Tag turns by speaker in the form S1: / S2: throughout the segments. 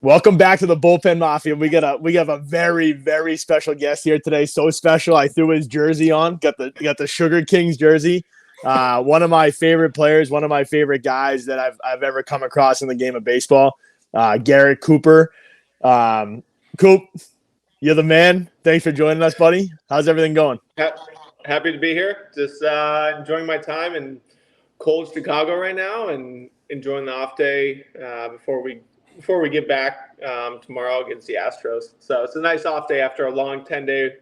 S1: Welcome back to the Bullpen Mafia. We have a very, very special guest here today. So special, I threw his jersey on. Got the Sugar Kings jersey. One of my favorite players, one of my favorite guys that I've ever come across in the game of baseball. Garrett Cooper. Coop, you're the man. Thanks for joining us, buddy. How's everything going?
S2: Happy to be here. Just enjoying my time in cold Chicago right now, and enjoying the off day before we get back tomorrow against the Astros. So it's a nice off day after a long 10-day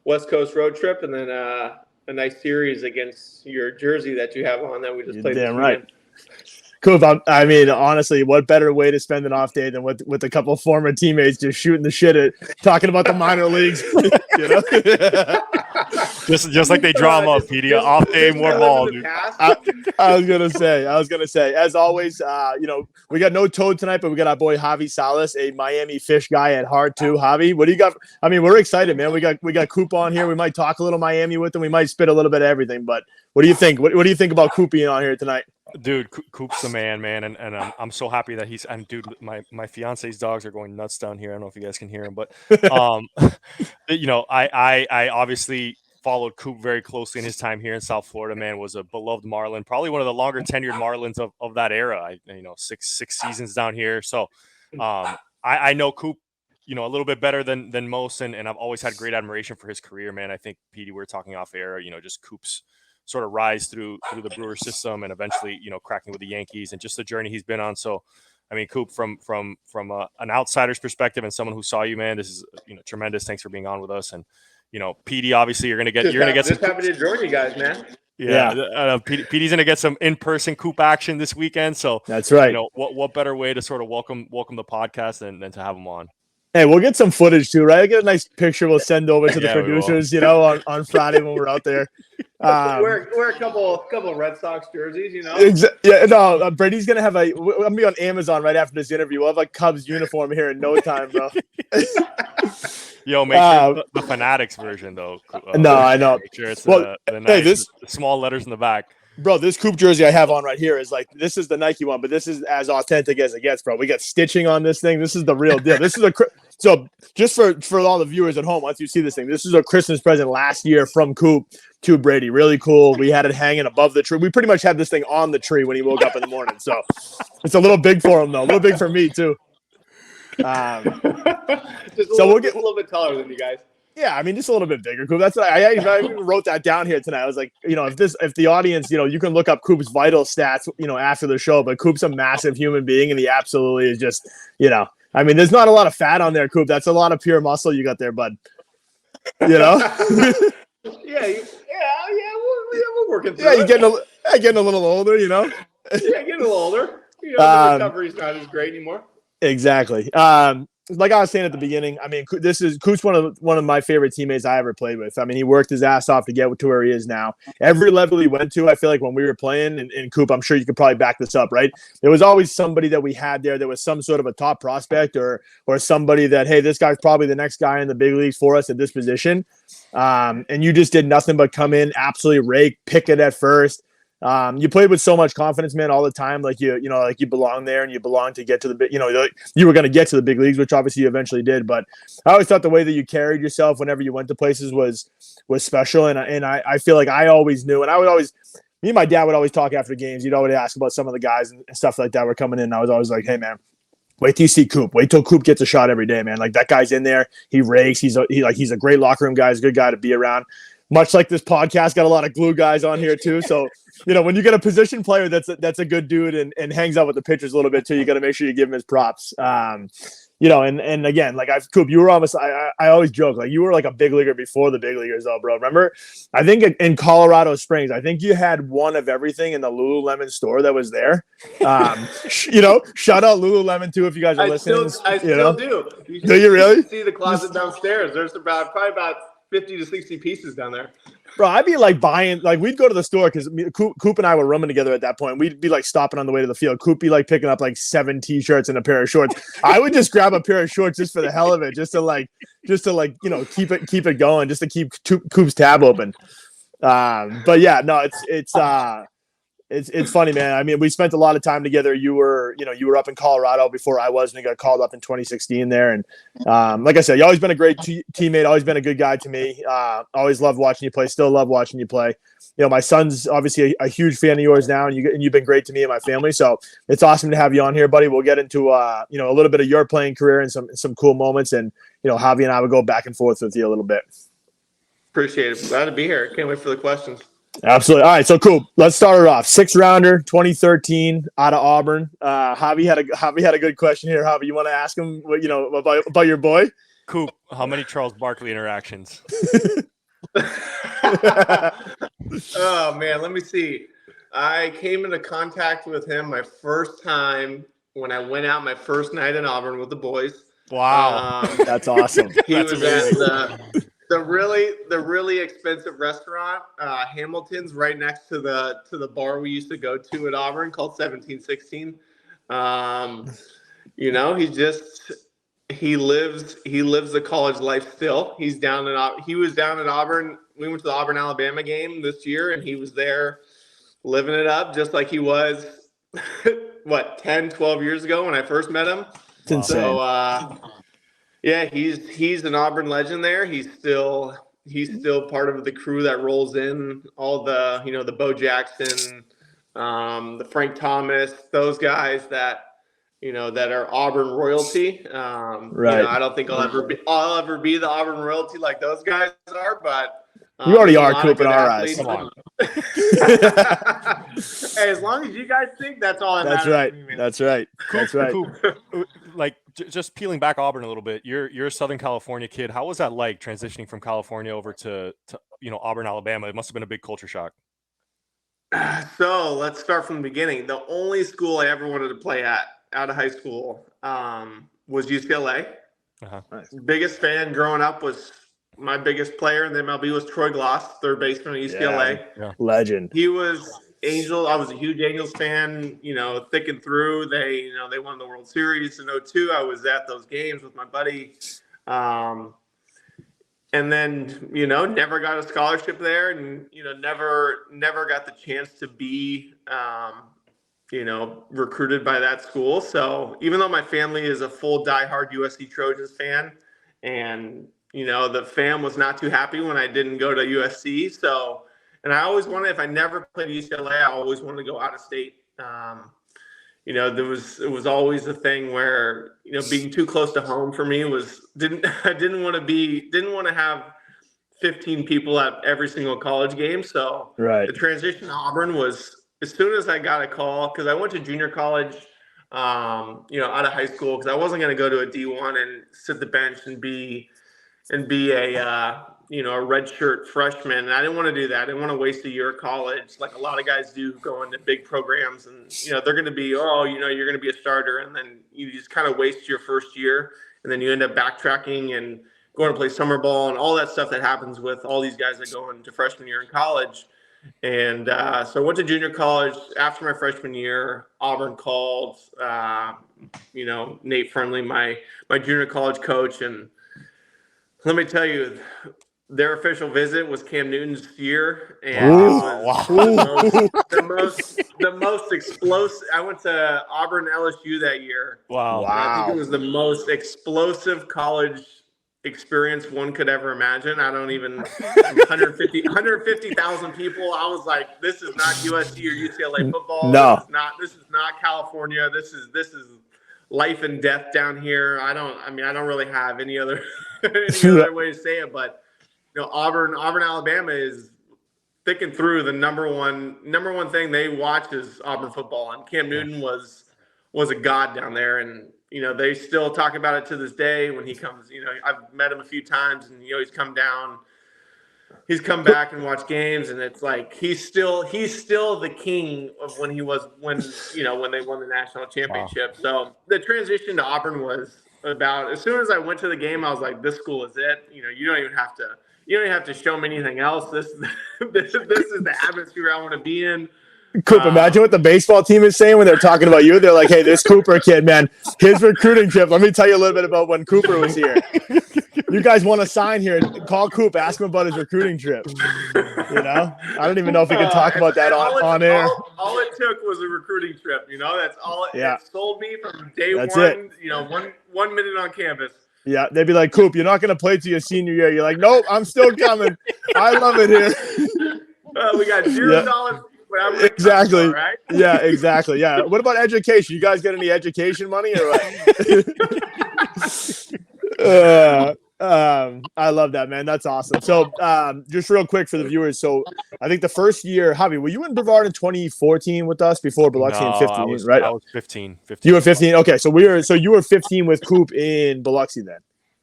S2: West Coast road trip, and then a nice series against your jersey that you have on that we just played.
S1: Damn right. Coop, I mean, honestly, what better way to spend an off day than with a couple of former teammates just shooting the shit at talking about the minor leagues, you know?
S3: just like they draw them up, Petey. Off day, more ball, dude.
S1: I was gonna say, as always, we got no Toad tonight, but we got our boy Javi Salas, a Miami Fish guy at heart too. Javi, what do you got? I mean, we're excited, man. We got Coop on here. We might talk a little Miami with him. We might spit a little bit of everything. But what do you think? What do you think about Coop being on here tonight?
S3: Dude, Coop's the man, and I'm so happy that he's. And dude, my fiance's dogs are going nuts down here. I don't know if you guys can hear him, but I obviously followed Coop very closely in his time here in South Florida. Man, was a beloved Marlin, probably one of the longer tenured Marlins of that era. Six seasons down here. So I know Coop, a little bit better than most, and I've always had great admiration for his career, man. I think, Petey, we were talking off air, just Coop's sort of rise through the Brewer system, and eventually, cracking with the Yankees, and just the journey he's been on. So, I mean, Coop, from an outsider's perspective and someone who saw you, man, this is tremendous. Thanks for being on with us. And Petey, obviously, you're gonna get
S2: just happy to join you guys, man.
S3: Yeah. Petey's gonna get some in-person Coop action this weekend. So
S1: that's right.
S3: What better way to sort of welcome the podcast than to have him on?
S1: Hey, we'll get some footage too, right? I'll get a nice picture we'll send over to the producers, on Friday when we're out there.
S2: Wear a couple of Red Sox jerseys,
S1: Brady's going to have I'm going to be on Amazon right after this interview. We'll have a Cubs uniform here in no time, bro.
S3: Yo, make sure the Fanatics version, though.
S1: No, I know.
S3: Make sure it's the nice, the small letters in the back.
S1: Bro, this Coop jersey I have on right here is this is the Nike one, but this is as authentic as it gets, bro. We got stitching on this thing. This is the real deal. This is so just for all the viewers at home, once you see this thing, this is a Christmas present last year from Coop to Brady. Really cool. We had it hanging above the tree. We pretty much had this thing on the tree when he woke up in the morning. So it's a little big for him, though. A little big for me, too.
S2: We'll get a little bit taller than you guys.
S1: Yeah, I mean, just a little bit bigger, Coop. That's what I wrote that down here tonight. I was like, if the audience, you can look up Coop's vital stats, after the show, but Coop's a massive human being, and he absolutely is just, I mean, there's not a lot of fat on there, Coop. That's a lot of pure muscle you got there, bud.
S2: Yeah, we're working through it.
S1: You're getting a little older,
S2: Yeah, getting a little older. The recovery's not as great anymore.
S1: Exactly. Like I was saying at the beginning, I mean, Coop's one of my favorite teammates I ever played with. I mean, he worked his ass off to get to where he is now. Every level he went to, I feel like when we were playing, and Coop, I'm sure you could probably back this up, right? There was always somebody that we had there that was some sort of a top prospect or somebody that, hey, this guy's probably the next guy in the big leagues for us at this position. And you just did nothing but come in, absolutely rake, pick it at first. You played with so much confidence, man, all the time. Like you belong there, and you belong to get to the big. You were going to get to the big leagues, which obviously you eventually did. But I always thought the way that you carried yourself whenever you went to places was special, and I feel like I always knew, and me and my dad would always talk after games. He'd always ask about some of the guys and stuff like that were coming in. And I was always like, hey, man, wait till you see Coop. Wait till Coop gets a shot every day, man. Like, that guy's in there. He rakes. He's a great locker room guy. He's a good guy to be around. Much like this podcast, got a lot of glue guys on here too. So, when you get a position player that's a good dude and hangs out with the pitchers a little bit too, you got to make sure you give him his props. And again, like Coop, you were almost, I always joke, like you were like a big leaguer before the big leaguers though, bro. Remember, I think in Colorado Springs, I think you had one of everything in the Lululemon store that was there. Shout out Lululemon too, if you guys are listening.
S2: I still do.
S1: Do you really?
S2: See the closet downstairs. There's probably about 50 to 60 pieces down there.
S1: Bro, I'd be like buying, like we'd go to the store because Coop and I were rooming together at that point. We'd be like stopping on the way to the field. Coop be like picking up like 7 t-shirts and a pair of shorts. I would just grab a pair of shorts just for the hell of it, just to keep it going, just to keep Coop's tab open. But yeah, no, it's It's funny, man. I mean, we spent a lot of time together. You were up in Colorado before I was, and you got called up in 2016 there. And like I said, you always been a great teammate, always been a good guy to me. Always loved watching you play. Still love watching you play. My son's obviously a huge fan of yours now, and you've been great to me and my family. So it's awesome to have you on here, buddy. We'll get into a little bit of your playing career and some cool moments, and Javi and I will go back and forth with you a little bit.
S2: Appreciate it. Glad to be here. Can't wait for the questions.
S1: Absolutely. All right, so Coop, let's start it off. 6th rounder, 2013, out of Auburn. Javi had a good question here. Javi, you want to ask him about your boy?
S3: Coop, how many Charles Barkley interactions?
S2: Oh man, let me see. I came into contact with him my first time when I went out my first night in Auburn with the boys.
S3: Wow,
S1: that's awesome.
S2: He was amazing. At the really expensive restaurant, Hamilton's, right next to the bar we used to go to at Auburn called 1716. He lives the college life still. He was down at Auburn. We went to the Auburn Alabama game this year, and he was there living it up just like he was 10, 12 years ago when I first met him.
S1: It's insane.
S2: So yeah, he's an Auburn legend there. He's still part of the crew that rolls in all the the Bo Jackson, the Frank Thomas, those guys that that are Auburn royalty.
S1: Right.
S2: I don't think I'll ever be the Auburn royalty like those guys are, but
S1: you already are, Coop, in our eyes.
S3: Come on.
S2: Hey, as long as you guys think, that's all that
S1: That's
S2: matters
S1: right.
S2: to me, man.
S1: That's right. That's right.
S3: Coop, like just peeling back Auburn a little bit. You're a Southern California kid. How was that like transitioning from California over to Auburn, Alabama? It must have been a big culture shock.
S2: So let's start from the beginning. The only school I ever wanted to play at out of high school was UCLA.
S3: Uh-huh.
S1: Nice.
S2: Biggest fan growing up was my biggest player in the MLB was Troy Gloss, third baseman at UCLA.
S3: Yeah.
S1: Legend.
S2: He was Angels. I was a huge Angels fan, thick and through. They won the World Series in 2002. I was at those games with my buddy. And then, never got a scholarship there, and, never got the chance to be, recruited by that school. So even though my family is a full diehard USC Trojans fan, and, the fam was not too happy when I didn't go to USC. So, and I always wanted, if I never played UCLA, I always wanted to go out of state. It was always a thing where, being too close to home for me I didn't want to have 15 people at every single college game. So
S1: right.
S2: The transition to Auburn was, as soon as I got a call, because I went to junior college, out of high school, because I wasn't going to go to a D1 and sit the bench and be a redshirt freshman. And I didn't want to do that. I didn't want to waste a year of college like a lot of guys do, go into big programs, and they're going to be, you're going to be a starter, and then you just kind of waste your first year, and then you end up backtracking and going to play summer ball and all that stuff that happens with all these guys that go into freshman year in college. And so I went to junior college. After my freshman year, Auburn called, Nate Friendly, my junior college coach. And let me tell you, their official visit was Cam Newton's year. And
S1: Ooh,
S2: it was the most explosive. I went to Auburn LSU that year.
S3: Wow.
S2: I think it was the most explosive college experience one could ever imagine. 150,000 people. I was like, this is not USC or UCLA football.
S1: No,
S2: this is not California. This is life and death down here. I don't really have any other way to say it, but Auburn, Alabama is thick and through. The number one thing they watch is Auburn football, and Cam Newton was a god down there, and they still talk about it to this day when he comes. I've met him a few times, and he's come down. He's come back and watched games, and it's like he's still the king of when they won the national championship. Wow. So the transition to Auburn was about, as soon as I went to the game, I was like, this school is it. You don't even have to show me anything else. This is the atmosphere I want to be in.
S1: Coop, imagine what the baseball team is saying when they're talking about you. They're like, hey, this Cooper kid, man, his recruiting trip. Let me tell you a little bit about when Cooper was here. you guys want to sign here? Call Coop, ask him about his recruiting trip. You know, I don't even know if we can talk about that on air.
S2: All it took was a recruiting trip. You know, that's all. It sold me from day one.
S1: It.
S2: You know, 1 minute on campus.
S1: Yeah, they'd be like, Coop, you're not going to play till your senior year. You're like, nope, I'm still coming. I love it here.
S2: We got $0.
S1: Exactly.
S2: All right?
S1: Yeah, exactly. Yeah. What about education? You guys get any education money or what? I love that, man. That's awesome. So just real quick for the viewers. So I think the first year, Javi, were you in Brevard in 2014 with us before Biloxi in 15, right?
S3: I was 15.
S1: You were 15. Okay. So you were 15 with Coop in Biloxi then,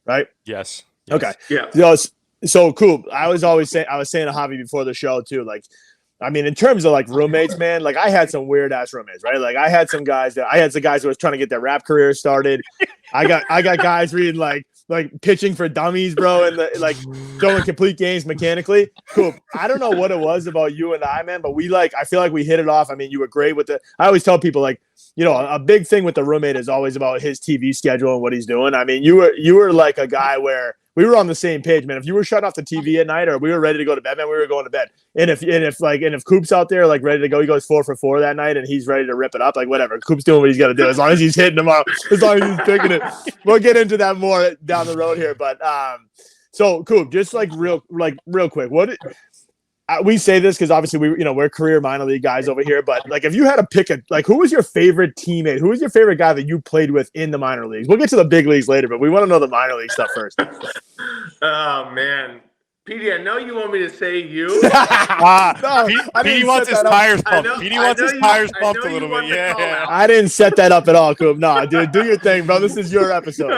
S1: right?
S3: Yes.
S1: Okay.
S2: Yeah.
S1: So Coop, I was saying to Javi before the show too, like, I mean, in terms of like roommates, man, like I had some weird ass roommates, right? Like I had some guys who was trying to get their rap career started. I got guys reading like pitching for dummies, bro, and like throwing complete games mechanically. Cool. I don't know what it was about you and I, man, but I feel like we hit it off. I mean, you were great with I always tell people like, you know, a big thing with the roommate is always about his TV schedule and what he's doing. I mean, you were like a guy where we were on the same page, man. If you were shutting off the TV at night or we were ready to go to bed, man, we were going to bed. And if Coop's out there like ready to go, he goes 4 for 4 that night and he's ready to rip it up, like whatever. Coop's doing what he's got to do as long as he's hitting them up, as long as he's picking it. We'll get into that more down the road here, but so Coop, just like real quick, we say this because obviously we're career minor league guys over here, but like if you had to pick who was your favorite teammate? Who was your favorite guy that you played with in the minor leagues? We'll get to the big leagues later, but we want to know the minor league stuff first.
S2: Oh man, Petey, I know you want me to say you.
S3: Petey wants his tires pumped. Petey wants his tires pumped a little bit. Yeah.
S1: I didn't set that up at all, Coop. No, dude, do your thing, bro. This is your episode.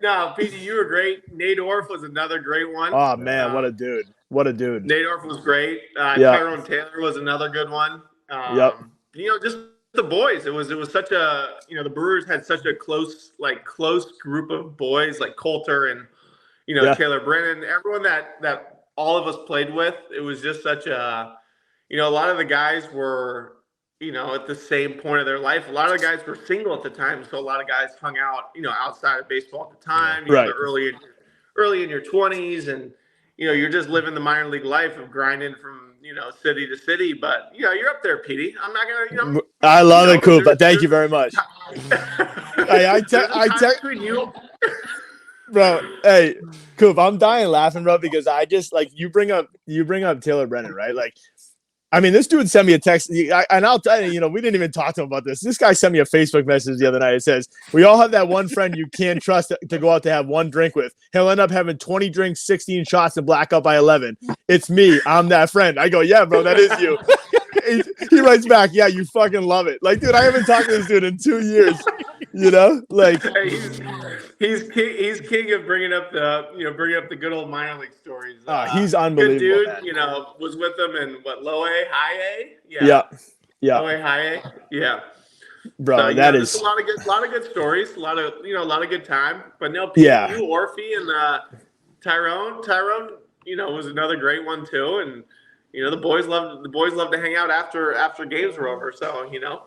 S2: No, Petey, you were great. Nate Orff was another great one.
S1: Oh man, what a dude. What a dude.
S2: Nate Orff was great. Tyrone Taylor was another good one. You know, just the boys. It was such a, you know, the Brewers had such a close group of boys like Coulter and, you know, Taylor Brennan, everyone that all of us played with. It was just such a, you know, a lot of the guys were, you know, at the same point of their life. A lot of the guys were single at the time, so a lot of guys hung out, you know, outside of baseball at the time. You know, early in your 20s, and you know, you're just living the minor league life of grinding from, you know, city to city. But you know, you're up there, Petey. I'm not gonna, you know.
S1: I love it, Coop. But thank you very much. Bro, hey, Coop, I'm dying laughing, bro, because I just like you bring up Taylor Brennan, right? Like, I mean, this dude sent me a text, and I'll tell you, you know, we didn't even talk to him about this. This guy sent me a Facebook message the other night. It says, we all have that one friend you can't trust to go out to have one drink with. He'll end up having 20 drinks, 16 shots, and black out by 11. It's me. I'm that friend. I go, yeah, bro, that is you. He writes back, yeah, you fucking love it. Like, dude, I haven't talked to this dude in 2 years. You know, like
S2: he's king of bringing up the good old minor league stories.
S1: He's unbelievable.
S2: Good dude,
S1: man.
S2: You know, was with them in Low A, High A,
S1: yeah.
S2: Low A, High A, yeah.
S1: Bro,
S2: so,
S1: that is
S2: a lot of good stories, a lot of good time. But no, you, Orphy and Tyrone, you know, was another great one too. And you know, the boys love to hang out after games were over. So you know.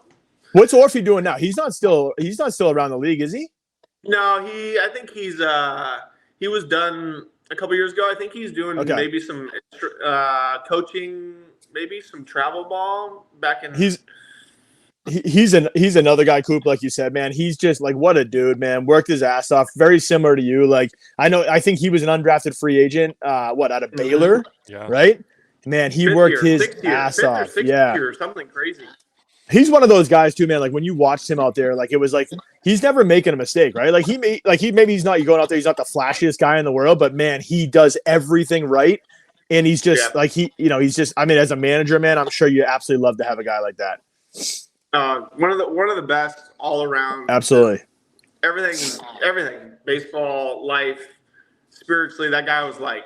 S1: What's Orphy doing now? He's not still around the league, is he?
S2: No, I think he was done a couple years ago. I think he's doing maybe some coaching, maybe some travel ball back in. He's
S1: another guy, Coop, like you said, man. He's just like, what a dude, man. Worked his ass off. Very similar to you. Like, I think he was an undrafted free agent. Out of Baylor, right? Man, he worked his ass off.
S2: Or something crazy.
S1: He's one of those guys too, man. Like when you watched him out there, like it was like he's never making a mistake, right? Like maybe he's not. You going out there, he's not the flashiest guy in the world, but man, he does everything right, and he's just he's just. I mean, as a manager, man, I'm sure you absolutely love to have a guy like that.
S2: One of the best all around.
S1: Absolutely.
S2: Everything, baseball, life, spiritually. That guy was like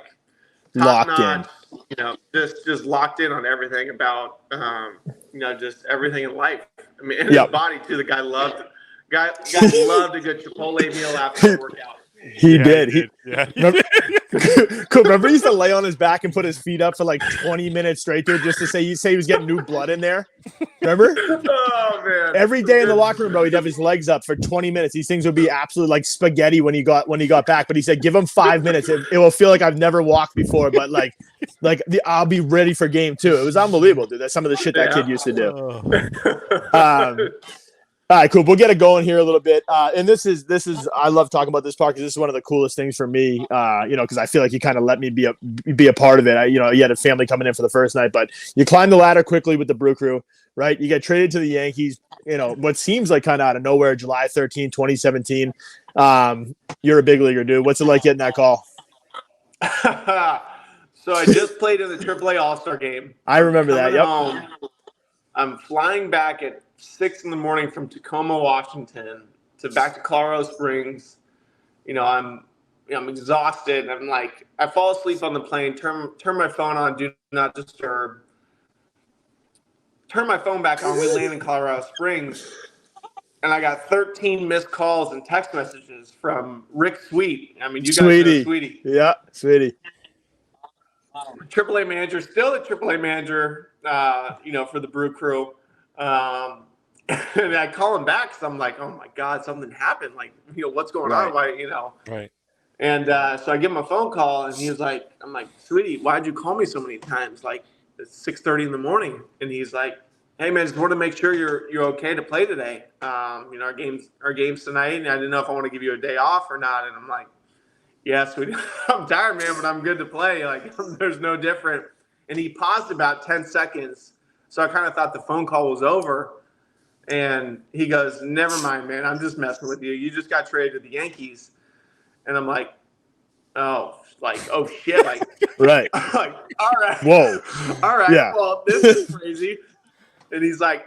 S1: locked in.
S2: You know, just locked in on everything about, you know, just everything in life. I mean, and his body too. The guy loved a good Chipotle meal after the workout.
S1: He did. Remember he used to lay on his back and put his feet up for like 20 minutes straight, dude, just to say he was getting new blood in there. Remember?
S2: Oh man!
S1: Every day in the locker room, bro, he'd have his legs up for 20 minutes. These things would be absolutely like spaghetti when he got back. But he said, give him 5 minutes. It will feel like I've never walked before, but I'll be ready for game 2. It was unbelievable, dude. That's some of the shit that kid used to do. All right, cool. We'll get it going here a little bit. And this is I love talking about this part because this is one of the coolest things for me. Because I feel like you kind of let me be a part of it. You had a family coming in for the first night, but you climb the ladder quickly with the Brew Crew, right? You get traded to the Yankees. What seems like kind of out of nowhere, July 13, 2017. You're a big leaguer, dude. What's it like getting that call?
S2: So I just played in the AAA All-Star game.
S1: I remember that. Yep.
S2: Home. I'm flying back at 6 a.m. from Tacoma, Washington, back to Colorado Springs. I'm exhausted. I'm like, I fall asleep on the plane. Turn my phone on, do not disturb. Turn my phone back on. We land in Colorado Springs, and I got 13 missed calls and text messages from Rick Sweet. I mean, you guys know Sweetie.
S1: Yeah, Sweetie.
S2: AAA manager, still the AAA manager. For the Brew Crew. And I call him back because I'm like, oh my God, something happened. Like, what's going on? Why,
S3: Right.
S2: And so I give him a phone call, and he was like, I'm like, Sweetie, why'd you call me so many times? Like, it's 6:30 in the morning. And he's like, hey man, just want to make sure you're okay to play today. Our game's tonight, and I didn't know if I want to give you a day off or not. And I'm like, yeah, Sweetie, I'm tired, man, but I'm good to play. Like, there's no different. And he paused about 10 seconds. So I kind of thought the phone call was over. And he goes, never mind, man. I'm just messing with you. You just got traded to the Yankees. And I'm like, oh shit. Like,
S1: right.
S2: Like, all right.
S1: Whoa.
S2: All right.
S1: Yeah.
S2: Well, this is crazy. And he's like,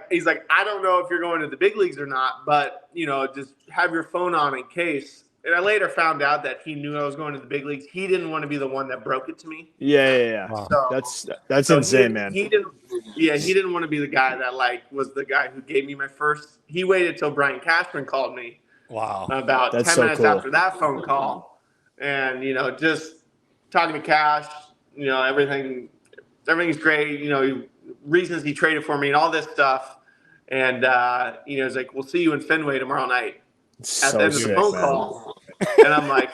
S2: I don't know if you're going to the big leagues or not, but, just have your phone on in case. And I later found out that he knew I was going to the big leagues. He didn't want to be the one that broke it to me.
S1: Yeah.
S3: Wow.
S1: So, that's insane, man.
S2: He didn't want to be the guy that was the guy who gave me my first. He waited till Brian Cashman called me.
S3: Wow.
S2: About 10 minutes after that phone call. And, just talking to Cash, everything's great, reasons he traded for me and all this stuff. And, he's like, we'll see you in Fenway tomorrow night. At the end of the phone call. And I'm like,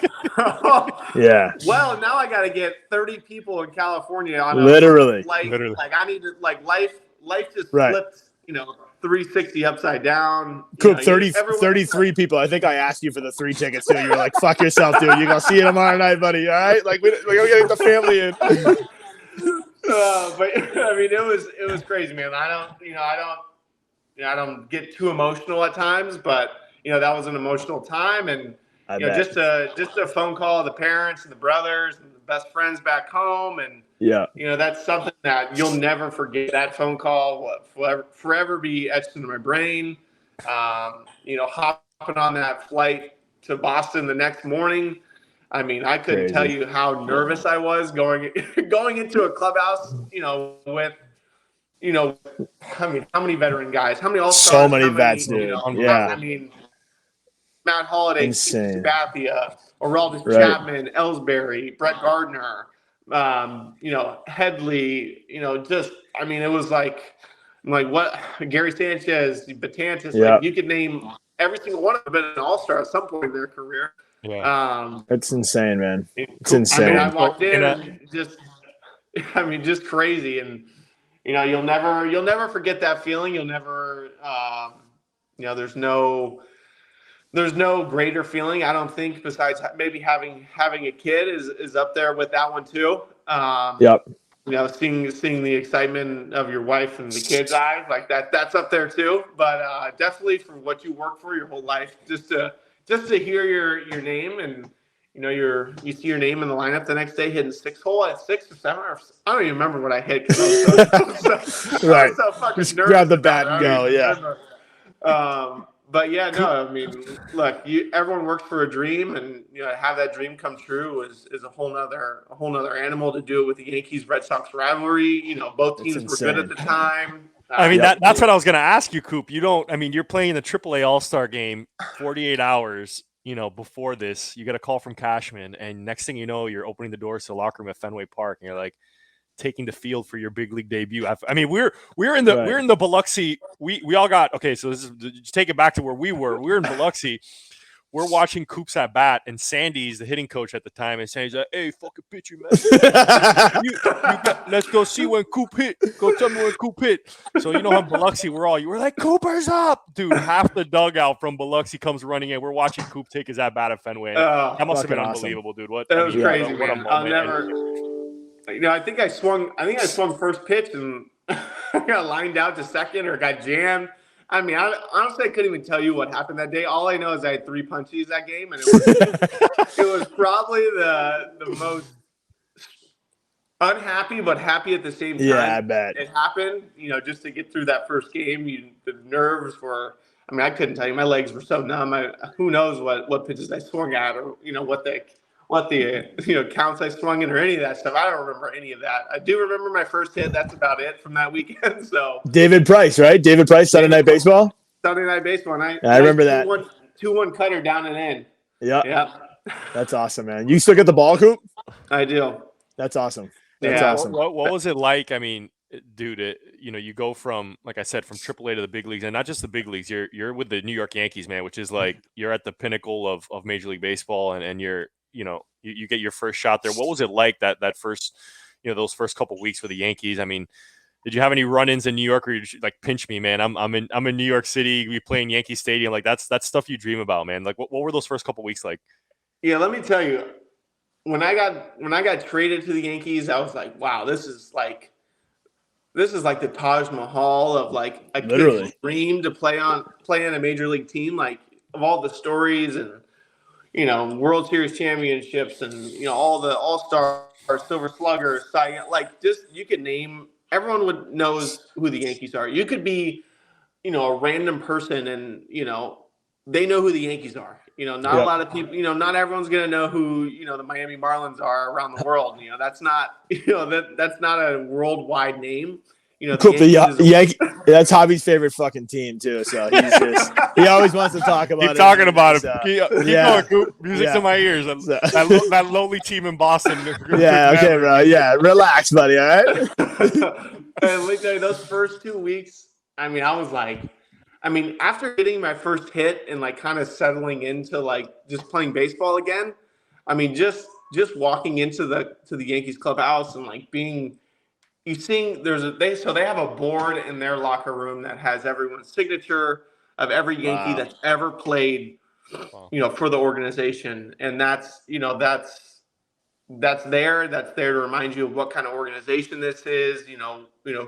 S1: yeah.
S2: Well, now I got to get 30 people in California on
S1: literally.
S2: Like I need to life just flipped, 360 upside down.
S1: Coop, 33 people. I think I asked you for the 3 tickets too. You were like, fuck yourself, dude. You're going to see it tomorrow night, buddy. All right. Like we're going to get the family in.
S2: But I mean, it was crazy, man. I don't get too emotional at times, but that was an emotional time, and just a phone call to the parents and the brothers and the best friends back home, and that's something that you'll never forget. That phone call will forever be etched into my brain. Hopping on that flight to Boston the next morning. I mean, I couldn't tell you how nervous I was going into a clubhouse. With how many veteran guys? How many all-stars?
S1: So many vets, dude.
S2: I mean, Matt Holliday, Sabathia, Aroldis Chapman, Ellsbury, Brett Gardner, Headley, it was like, I'm like, what? Gary Sanchez, Batantis, like you could name every single one of them been an all-star at some point in their career.
S1: Yeah. It's insane, man. It's insane.
S2: I walked in and just crazy. And, you'll never forget that feeling. You'll never, there's no greater feeling, I don't think, besides maybe having a kid is up there with that one too. Seeing the excitement of your wife and the kids' eyes, like that's up there too. But definitely for what you work for your whole life, just to hear your name and you see your name in the lineup the next day hitting 6 hole at 6 or 7 or I don't even remember what I hit because I was so fucking
S1: just
S2: nervous.
S1: Grab the bat and go,
S2: But yeah, no, I mean, look, everyone works for a dream, and have that dream come true is a whole nother animal. To do it with the Yankees Red Sox rivalry, both teams were good at the time.
S3: I mean, that's what I was going to ask you, Coop. You're playing the AAA All-Star game 48 hours, before this. You get a call from Cashman, and next thing you know, you're opening the doors to the locker room at Fenway Park, and you're like, taking the field for your big league debut. I mean, we're in the Biloxi. We all got okay. So this is just take it back to where we were. We were in Biloxi. We're watching Coop's at bat, and Sandy's the hitting coach at the time, and Sandy's like, "Hey, fucking pitch you, man. Let's go see when Coop hit. Go tell me when Coop hit." So you know how Biloxi you were like, "Cooper's up, dude." Half the dugout from Biloxi comes running in. We're watching Coop take his at bat at Fenway. That must have been unbelievable, dude.
S2: That was crazy, man. I'll never. I think I swung first pitch and I got lined out to second or got jammed. I mean, honestly, I couldn't even tell you what happened that day. All I know is I had 3 punchies that game, and it was probably the most unhappy but happy at the same time.
S1: Yeah, I bet.
S2: It happened, just to get through that first game. The nerves were – I mean, I couldn't tell you. My legs were so numb. Who knows what pitches I swung at or, what the counts I swung in or any of that stuff. I don't remember any of that. I do remember my first hit. That's about it from that weekend. So
S1: David Price, right? David Price, Sunday Night Baseball.
S2: Sunday Night Baseball. I
S1: remember that
S2: 2-1 cutter down and in.
S1: Yeah. That's awesome, man. You still get the ball, Coop?
S2: I do.
S1: That's awesome. That's awesome.
S3: What was it like? I mean, dude, you go from, like I said, from AAA to the big leagues, and not just the big leagues. You're with the New York Yankees, man, which is like you're at the pinnacle of Major League Baseball, and you're you get your first shot there. What was it like that first, those first couple weeks for the Yankees? I mean, did you have any run-ins in New York, or you just, like, pinch me, man? I'm in New York City. We play in Yankee Stadium. Like that's stuff you dream about, man. Like what were those first couple weeks like?
S2: Yeah, let me tell you, when I got traded to the Yankees, I was like, wow, this is like the Taj Mahal of like a kid's dream to play on a major league team. Like of all the stories and World Series championships and all the All-Star, Silver Slugger, like just you could name. Everyone knows who the Yankees are. You could be, a random person and they know who the Yankees are. Not a lot of people. Not everyone's gonna know who the Miami Marlins are around the world. That's not that's not a worldwide name.
S1: Coop, the Yankee. That's Javi's favorite fucking team too. So he always wants to talk about it.
S3: Keep talking about it.
S1: So,
S3: keep going, Coop. Music to my ears. That lowly team in Boston.
S1: Yeah. Okay, bro. Yeah. Relax, buddy. All right.
S2: And let me tell you, those first 2 weeks. I mean, I was like. After getting my first hit and like kind of settling into like just playing baseball again, just walking into the Yankees clubhouse and like being, they have a board in their locker room that has everyone's signature of every Yankee that's ever played, for the organization, and that's there to remind you of what kind of organization this is,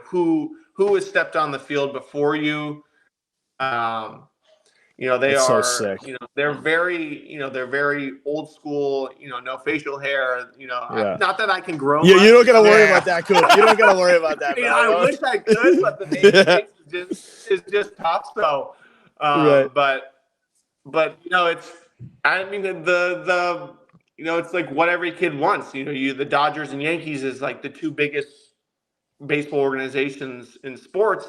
S2: who has stepped on the field before you. They
S1: That's
S2: are,
S1: so sick.
S2: They're very old school, no facial hair, not that I can grow.
S1: You don't got to worry about that, Coop. You don't got to worry about that.
S2: I wish I could, but the name is just tough. So, but it's, it's like what every kid wants, the Dodgers and Yankees is like the two biggest baseball organizations in sports,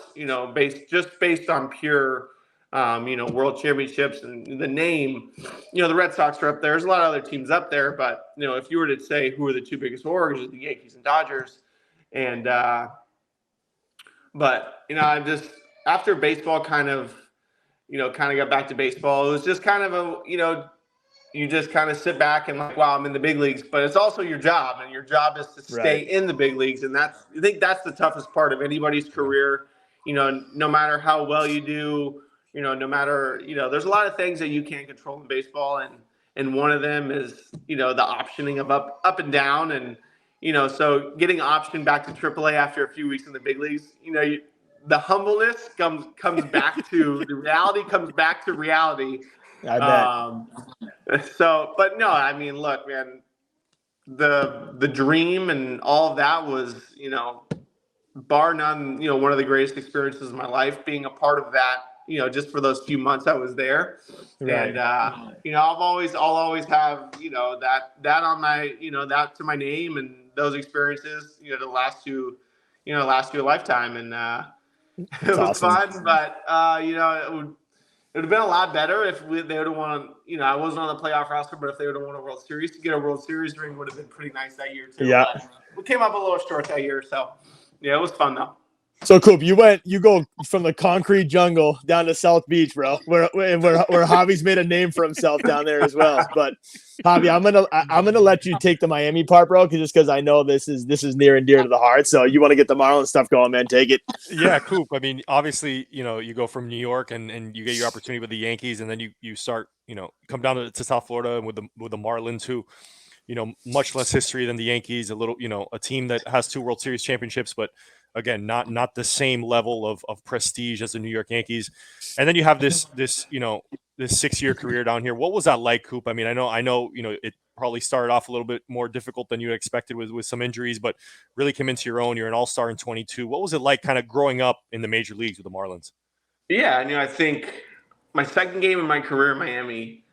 S2: based on pure, world championships and the name. The Red Sox are up there. There's a lot of other teams up there, but if you were to say who are the two biggest orgs, the Yankees and Dodgers, and I just after baseball kind of got back to baseball. It was just kind of you just kind of sit back and like, wow, I'm in the big leagues, but it's also your job, and your job is to stay in the big leagues. And I think that's the toughest part of anybody's career, no matter how well you do, no matter, there's a lot of things that you can't control in baseball. And one of them is, the optioning of up and down. And, so getting optioned back to AAA after a few weeks in the big leagues, the humbleness comes back to the reality comes back to reality.
S1: I bet.
S2: But no, look, man, the dream and all of that was, bar none, one of the greatest experiences of my life, being a part of that, just for those few months I was there. Right. And, I'll always have, that on my, that to my name, and those experiences, to last you a lifetime. And, it was awesome. Fun, but, would have been a lot better if they would have won. I wasn't on the playoff roster, but if they would have won a World Series, to get a World Series ring would have been pretty nice that year too.
S1: Yeah.
S2: But we came up a little short that year, so yeah, it was fun though.
S1: So Coop, you go from the concrete jungle down to South Beach, bro. Where Javi's made a name for himself down there as well. But Javi, I'm gonna let you take the Miami part, bro, because I know this is near and dear to the heart. So you want to get the Marlins stuff going, man? Take it.
S3: Yeah, Coop. I mean, obviously, you go from New York and you get your opportunity with the Yankees, and then you start, come down to South Florida and with the Marlins, who, much less history than the Yankees. A little, a team that has 2 World Series championships, but again, not the same level of prestige as the New York Yankees. And then you have this 6-year career down here. What was that like, Coop? I mean, I know, it probably started off a little bit more difficult than you expected with some injuries, but really came into your own. You're an all-star in 22. What was it like kind of growing up in the major leagues with the Marlins?
S2: Yeah, I think my second game in my career in Miami,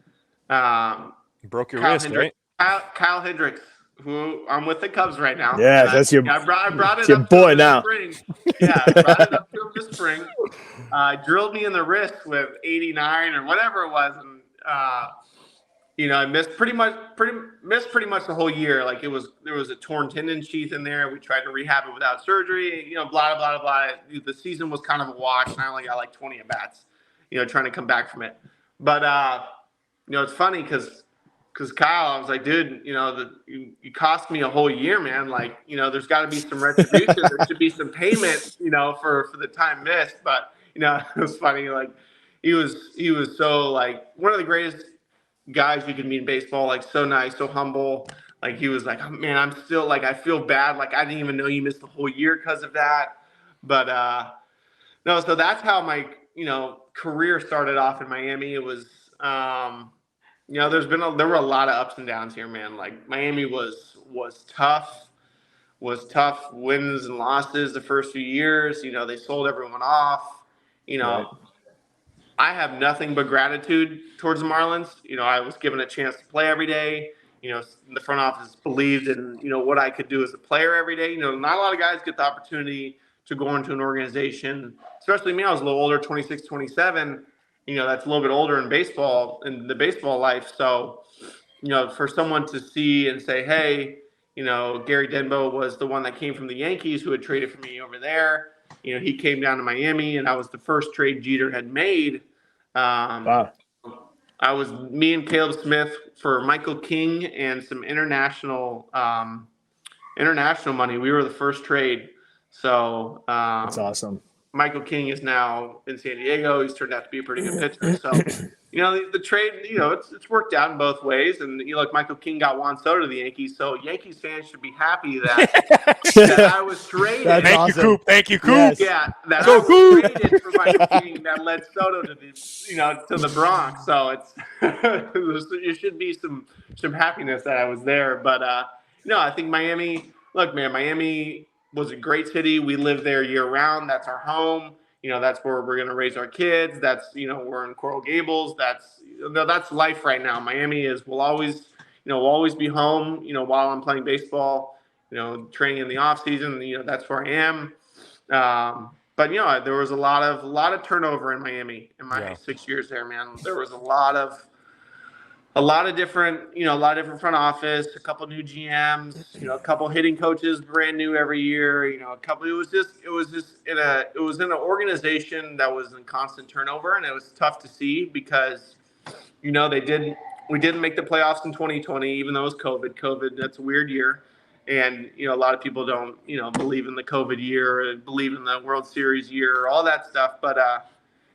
S3: You broke your wrist, right?
S2: Kyle Hendricks, who I'm with the Cubs right now.
S1: Yeah, that's your.
S2: I brought it
S1: your
S2: up
S1: boy
S2: to
S1: now.
S2: Spring. Yeah, I brought it up to him this spring. Drilled me in the wrist with 89 or whatever it was, and I missed pretty much the whole year. Like there was a torn tendon sheath in there. We tried to rehab it without surgery. Blah blah blah blah. The season was kind of a wash, and I only got like 20 at bats. Trying to come back from it. But it's funny because Kyle, I was like, dude, you cost me a whole year, man. Like, there's got to be some retribution. There should be some payment, for the time missed. But it was funny. Like, he was so like one of the greatest guys you could meet in baseball. Like, so nice, so humble. Like, he was like, oh, man, I'm still like, I feel bad. Like, I didn't even know you missed the whole year because of that. But no, so that's how my career started off in Miami. It was. There were a lot of ups and downs here, man. Like Miami was tough, wins and losses the first few years. They sold everyone off.
S1: Right.
S2: I have nothing but gratitude towards the Marlins. I was given a chance to play every day. The front office believed in, what I could do as a player every day. Not a lot of guys get the opportunity to go into an organization, especially me. I was a little older, 26, 27. That's a little bit older in baseball, in the baseball life. So, for someone to see and say, hey, Gary Denbo was the one that came from the Yankees who had traded for me over there. He came down to Miami, and I was the first trade Jeter had made.
S1: Wow.
S2: I was me and Caleb Smith for Michael King and some international money. We were the first trade. So
S1: That's awesome.
S2: Michael King is now in San Diego. He's turned out to be a pretty good pitcher. So, the trade, it's worked out in both ways. And, Michael King got Juan Soto to the Yankees. So, Yankees fans should be happy that I was traded.
S3: Thank you, Coop. Thank you, Coop.
S1: Yes.
S2: Yeah, that I was traded for Michael King that led Soto to the Bronx. So, there should be some happiness that I was there. But, I think Miami was a great city. We live there year round. That's our home. That's where we're going to raise our kids. That's, we're in Coral Gables. That's life right now. Miami will always be home, while I'm playing baseball, training in the off season, that's where I am. But there was a lot of turnover in Miami in my 6 years there, man. There was a lot of different front office, a couple new GMs, a couple hitting coaches, brand new every year, it was in an organization that was in constant turnover, and it was tough to see because, we didn't make the playoffs in 2020, even though it was COVID, that's a weird year. And, a lot of people don't, believe in the COVID year, believe in the World Series year, all that stuff. But,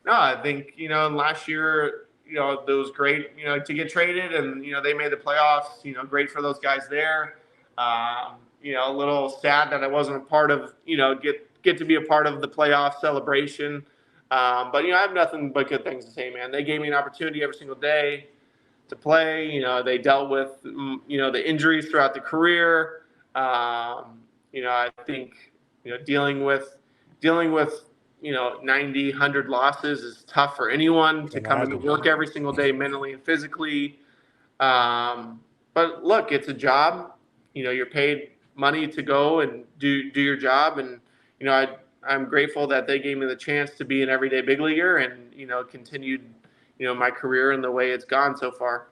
S2: no, I think, last year, it was great, to get traded, and, they made the playoffs, great for those guys there. A little sad that I wasn't a part of, get to be a part of the playoff celebration. But, I have nothing but good things to say, man. They gave me an opportunity every single day to play. They dealt with, the injuries throughout the career. I think, dealing with 90, 100 losses is tough for anyone to come into work every single day, mentally and physically. But look, it's a job. You're paid money to go and do your job. And, I'm grateful that they gave me the chance to be an everyday big leaguer and, continued my career and the way it's gone so far.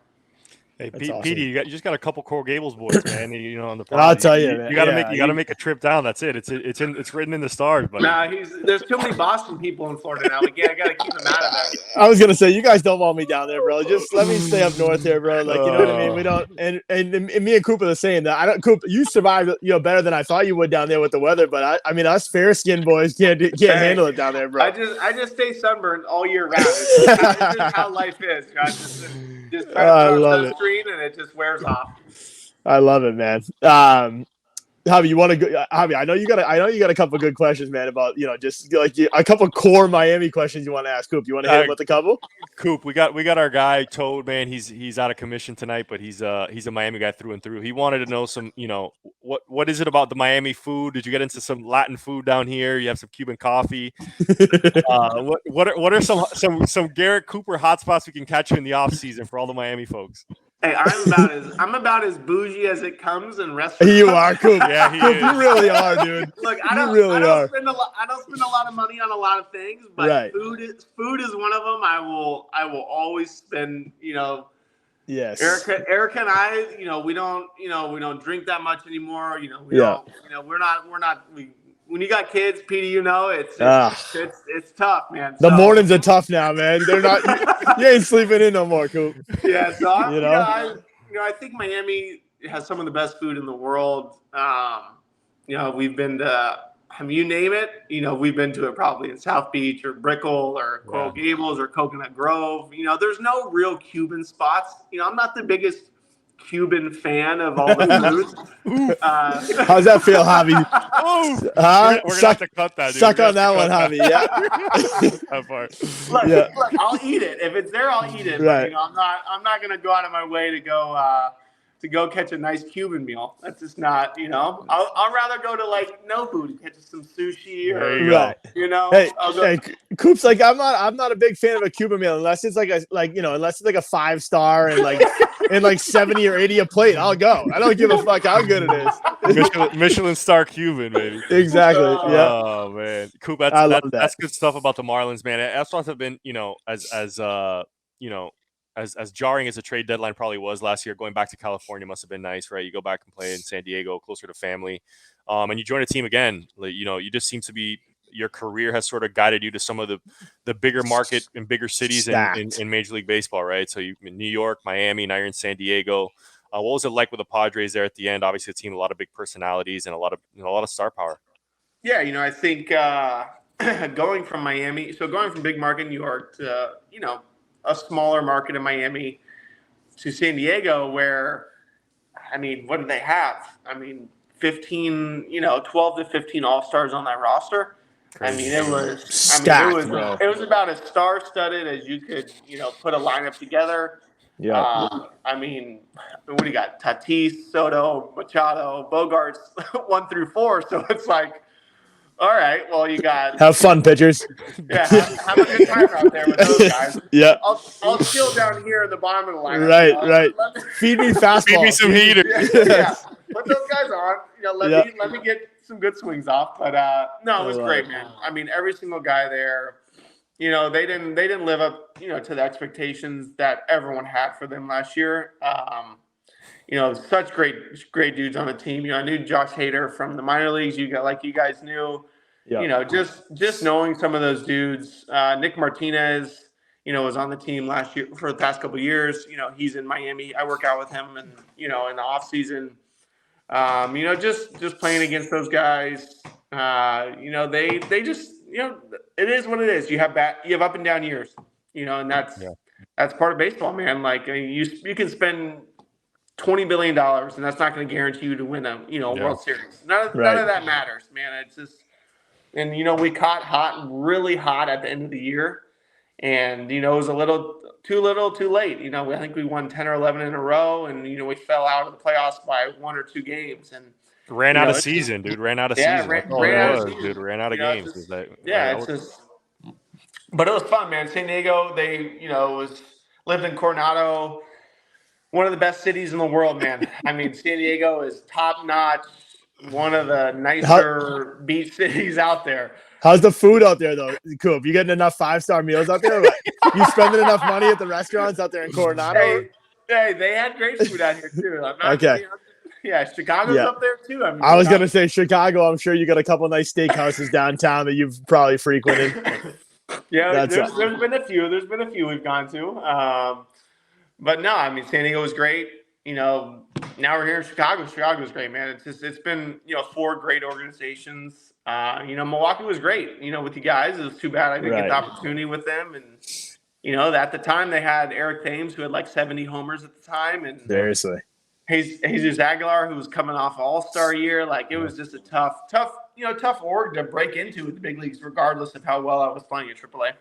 S3: Hey,
S1: awesome.
S3: Petey, you just got a couple Coral Gables boys, man. On the pod.
S1: I'll tell you, man.
S3: You got to make a trip down. That's it. It's written in the stars, buddy.
S2: Nah, there's too many Boston people in Florida now. I got to keep them out of that.
S1: I was gonna say, you guys don't want me down there, bro. Just let me stay up north here, bro. Like, you know what I mean? We don't, and me and Coop are the same. That I don't, Coop, you survived, better than I thought you would down there with the weather. But I mean, us fair skinned boys can't handle it down there, bro.
S2: I just stay sunburned all year round. It's just how life is. Just try to throw sunscreen and it just wears off.
S1: I love it, man. Javi, you want to go? Javi, I know you got a couple of good questions, man. About just like a couple of core Miami questions you want to ask Coop. You want to hit him with a couple?
S3: Coop, we got our guy Toad, man. He's out of commission tonight, but he's a Miami guy through and through. He wanted to know some, what is it about the Miami food? Did you get into some Latin food down here? You have some Cuban coffee. What are some Garrett Cooper hotspots we can catch you in the off season for all the Miami folks?
S2: Hey, I'm about as bougie as it comes in restaurants.
S1: You are, Coop.
S3: Yeah,
S1: Coop, you really are, dude.
S2: Look, I don't spend a lot of money on a lot of things, but
S1: right.
S2: food is one of them. I will always spend.
S1: Yes.
S2: Erica and I, we don't drink that much anymore. When you got kids, Petey, it's tough, man.
S1: The mornings are tough now, man. They're not. You ain't sleeping in no more, Coop.
S2: Yeah, so I think Miami has some of the best food in the world. We've been to, you name it. We've been to it probably in South Beach or Brickell or Coral Gables or Coconut Grove. There's no real Cuban spots. I'm not the biggest Cuban fan of all the foods.
S1: How's that feel, Javi?
S3: We're gonna have to cut that. Dude.
S1: Suck on that one, Javi. Yeah.
S3: That part.
S2: Look, I'll eat it. If it's there, I'll eat it.
S1: Right.
S2: But, I'm not gonna go out of my way to go catch a nice Cuban meal. That's just not. I'll rather go to Nobu to catch some sushi or
S1: Hey, Coop's like, I'm not a big fan of a Cuban meal unless it's unless it's like a 5-star and like 70 or 80 a plate. I'll go. I don't give a fuck how good it is.
S3: Michelin star Cuban, baby.
S1: Exactly. Yeah.
S3: Oh man, Coop, that's good stuff about the Marlins, man. That's must have been as jarring as the trade deadline probably was last year. Going back to California must have been nice, right? You go back and play in San Diego, closer to family, and you join a team again. You just seem to be. Your career has sort of guided you to some of the bigger market and bigger cities in Major League Baseball, right? So you in New York, Miami, now you're in San Diego. What was it like with the Padres there at the end? Obviously, a team, a lot of big personalities and a lot of star power.
S2: Yeah, I think going from big market New York to a smaller market in Miami to San Diego, where what do they have? 12 to 15 all-stars on that roster. It was
S1: stacked,
S2: it was about as star-studded as you could, put a lineup together.
S1: Yeah.
S2: What do you got? Tatis, Soto, Machado, Bogarts, 1 through 4. So it's like, all right, well, you got
S1: have fun, pitchers.
S2: Yeah, have a good time out there with those guys.
S1: Yeah.
S2: I'll chill down here at the bottom of the lineup.
S1: Right. Feed me fastball.
S3: Feed me some heater.
S2: Yeah. Put those guys on. Let me get some good swings off. But no, it was great, man. Every single guy there, they didn't live up, to the expectations that everyone had for them last year. Such great dudes on the team. I knew Josh Hader from the minor leagues. You guys knew.
S1: Yeah.
S2: Just knowing some of those dudes. Nick Martinez, was on the team last year for the past couple of years. He's in Miami. I work out with him, and in the off season. Just playing against those guys. They just it is what it is. You have up and down years. And that's part of baseball, man. You can spend $20 billion, and that's not going to guarantee you to win a World Series. None of that matters, man. It's just, and we caught really hot at the end of the year, and it was a little too late. I think we won 10 or 11 in a row, and we fell out of the playoffs by 1 or 2 games, and
S3: ran out of season, dude. Ran out of season. Ran out of games.
S2: But it was fun, man. San Diego, they lived in Coronado. One of the best cities in the world, man. San Diego is top notch. One of the nicer beach cities out there.
S1: How's the food out there, though, Coop? You getting enough 5-star meals out there? You spending enough money at the restaurants out there in Coronado?
S2: Hey, they had great food out here too.
S1: Okay.
S2: Yeah, Chicago's up there too.
S1: I was gonna say Chicago. I'm sure you got a couple of nice steakhouses downtown that you've probably frequented.
S2: Yeah, there's been a few. There's been a few we've gone to. But no, I mean San Diego was great. Now we're here in Chicago. Chicago's great, man. It's been 4 great organizations. Milwaukee was great. With you guys, it was too bad I didn't get the opportunity with them. And at the time they had Eric Thames, who had like 70 homers at the time, and
S1: seriously,
S2: Jesus Aguilar, who was coming off All-Star year. Like it was just a tough org to break into with the big leagues, regardless of how well I was playing at AAA.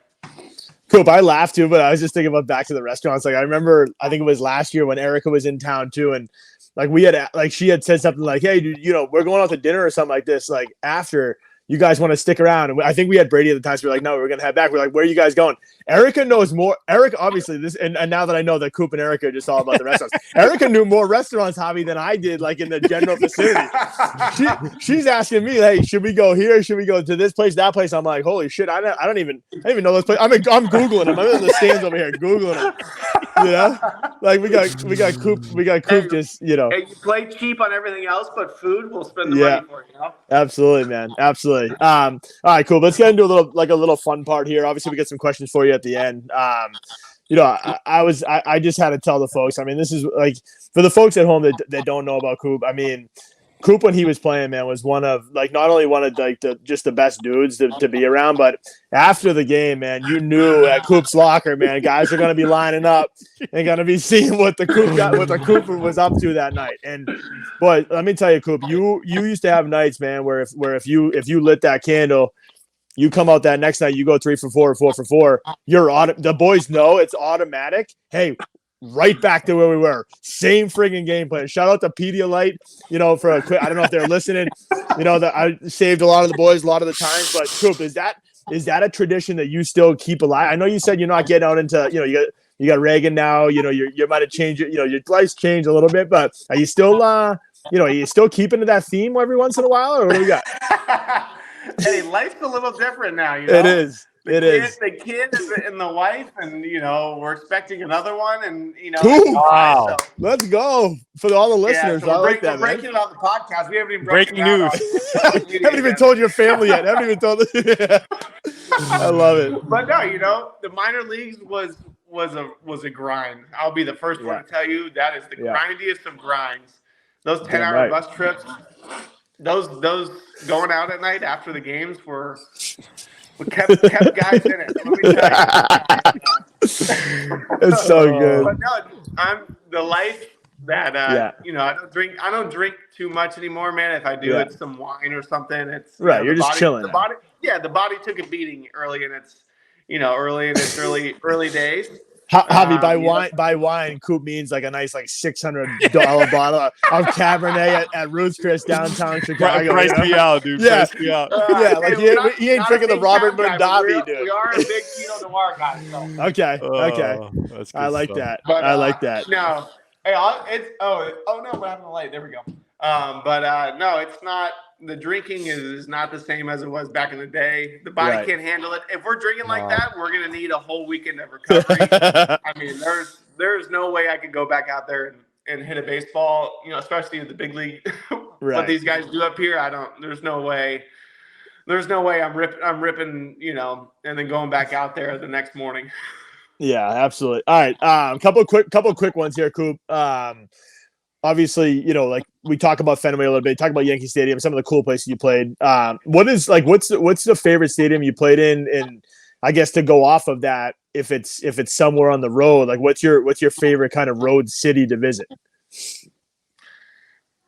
S1: Coop, I laughed too, but I was just thinking about back to the restaurants. Like I remember, I think it was last year when Erica was in town too, and she had said something like, "Hey, dude, we're going out to dinner or something like this. Like after you guys want to stick around." And I think we had Brady at the time. So we're like, "No, we're gonna head back." We're like, "Where are you guys going?" Erica knows more. Erica, obviously, and now that I know that Coop and Erica are just all about the restaurants, Erica knew more restaurants, Javi, than I did. Like in the general vicinity, she's asking me, "Hey, should we go here? Should we go to this place, that place?" I'm like, "Holy shit, I don't even know this place." I'm googling them. I'm in the stands over here googling them. Like we got Coop. Just
S2: Hey, you play cheap on everything else, but food will spend the money for you.
S1: Absolutely, man. Absolutely. All right, cool. Let's get into a little fun part here. Obviously, we got some questions for you at the end. I just had to tell the folks. I mean, this is like for the folks at home that don't know about Coop. I mean, Coop when he was playing, man, was one of not only one of the best dudes to be around, but after the game, man, you knew at Coop's locker, man, guys are going to be lining up and going to be seeing what the Coop was up to that night. And boy, let me tell you, Coop, you used to have nights, man, where if you lit that candle, you come out that next night, you go 3 for 4 or 4 for 4. The boys know it's automatic. Hey, right back to where we were. Same friggin' game plan. Shout out to Pedialyte, for a quick. I don't know if they're listening. That I saved a lot of the boys a lot of the times. But Coop, is that a tradition that you still keep alive? I know you said you're not getting out into you got Reagan now. You might have changed it. Your life's changed a little bit, but are you still are you still keeping to that theme every once in a while, or what do we got?
S2: Hey, life's a little different now.
S1: It is.
S2: The kid and the wife, and we're expecting another one, and
S1: Cool. Wow. So. Let's go for all the listeners.
S2: So
S1: I like that,
S2: man. Breaking it on the podcast. We haven't even
S3: breaking news.
S1: Haven't even told your family yet. Haven't even told. I love it.
S2: But no, the minor leagues was a grind. I'll be the first one to tell you that is the grindiest of grinds. Those 10-hour bus trips. Those going out at night after the games kept guys in it. Let me tell you.
S1: It's so good.
S2: But no, I'm the life that I don't drink too much anymore, man. If I do, it's some wine or something. It's
S1: you're just chilling.
S2: The body took a beating early in its early days.
S1: Javi, by wine, Coop means like a nice $600 bottle of Cabernet at Ruth's Chris downtown Chicago.
S3: Price me out, dude.
S1: Yeah,
S3: price me out.
S1: He ain't drinking the Robert Mondavi, dude.
S2: We are a big Pinot Noir guy. So.
S1: Okay. I like that.
S2: But,
S1: I like that.
S2: No, hey, no, what happened to light? There we go. No, it's not. The drinking is not the same as it was back in the day. The body can't handle it. If we're drinking like that, we're gonna need a whole weekend of recovery. I mean, there's no way I could go back out there and hit a baseball, especially at the big league. What these guys do up here, there's no way. There's no way I'm ripping, and then going back out there the next morning.
S1: Yeah, absolutely. All right, couple quick ones here, Coop. Obviously, we talk about Fenway a little bit, talk about Yankee Stadium, some of the cool places you played. What's the favorite stadium you played in? And I guess to go off of that, if it's somewhere on the road, like what's your favorite kind of road city to visit?